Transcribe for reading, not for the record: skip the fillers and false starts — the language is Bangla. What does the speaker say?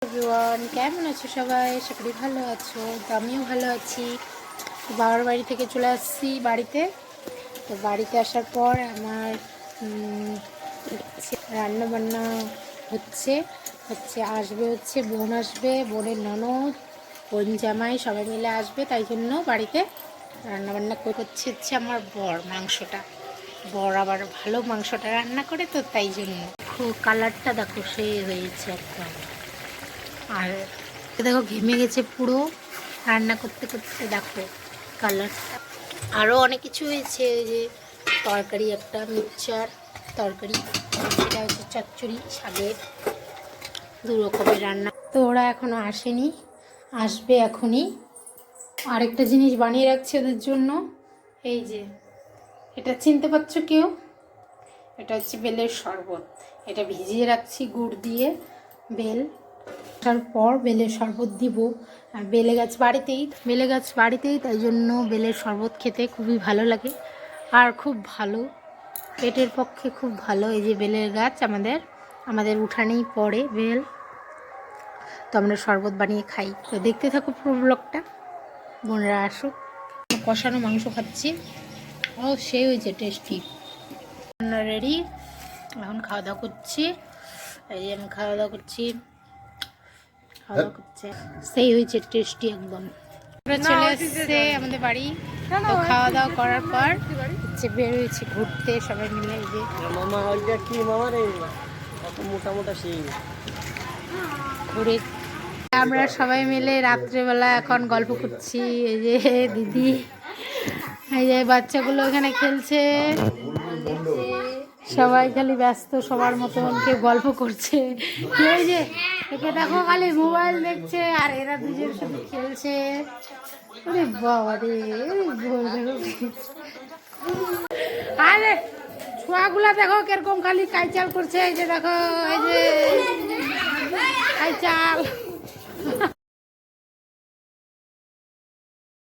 এভরিওয়ান, কেমন আছো সবাই? আশা করি ভালো আছো। তো আমিও ভালো আছি। বাবার বাড়ি থেকে চলে আসছি বাড়িতে। তো বাড়িতে আসার পর আমার রান্না বান্না হচ্ছে হচ্ছে বোন আসবে, বোনের ননদ, বোন জামাই সবাই মিলে আসবে, তাই জন্য বাড়িতে রান্নাবান্না করছে হচ্ছে আমার বর। বর আবার ভালো মাংসটা রান্না করে, তো তাই জন্য কালারটা দেখো সেই হয়েছে একদম। আর দেখো ঘেমে গেছে পুরো রান্না করতে করতে, দেখো কালারটা। আরও অনেক কিছু হয়েছে, ওই যে তরকারি, একটা মিক্সচার তরকারি, এটা হচ্ছে চচ্চড়ি শাকের, দু রকমের রান্না। তো ওরা এখনও আসেনি, আসবে এখনই। আরেকটা জিনিস বানিয়ে রাখছে ওদের জন্য, এই যে এটা চিনতে পারছো কেউ? এটা হচ্ছে বেলের শরবত। এটা ভিজিয়ে রাখছি গুড় দিয়ে। তারপর বেলের শরবত দিব। আর বেলে গাছ বাড়িতেই, তাই জন্য বেলের শরবত খেতে খুবই ভালো লাগে আর খুব ভালো, পেটের পক্ষে খুব ভালো। এই যে বেলের গাছ আমাদের উঠানেই পড়ে বেল, তো আমরা শরবত বানিয়ে খাই। তো দেখতে থাকো পুরো ব্লগটা, বোনরা আসুক। কষানো মাংস খাচ্ছি, ও সেই হয়েছে টেস্টি। রান্না রেডি, এখন খাওয়া দাওয়া করছি। এই যে আমি খাওয়া দাওয়া করছি, সেই হয়েছে টেস্টি একদম। চলে এসছে আমাদের বাড়ি। তো খাওয়া দাওয়া করার পর হচ্ছে বের হয়েছি ঘুরতে সবাই মিলে। এই যে ঘুরে আমরা সবাই মিলে রাত্রেবেলা এখন গল্প করছি। এই যে দিদি, এই যে বাচ্চাগুলো এখানে খেলছে, সবাই খালি ব্যস্ত সবার মতন, কেউ গল্প করছে। এই যে একে দেখো খালি মোবাইল দেখছে, আর এরা দুজন শুধু খেলছে। আরে বাবা রে, আরে ছোঁয়াগুলা দেখো কিরকম খালি কাইচাল করছে। এই যে দেখো, এই যে কাইচাল।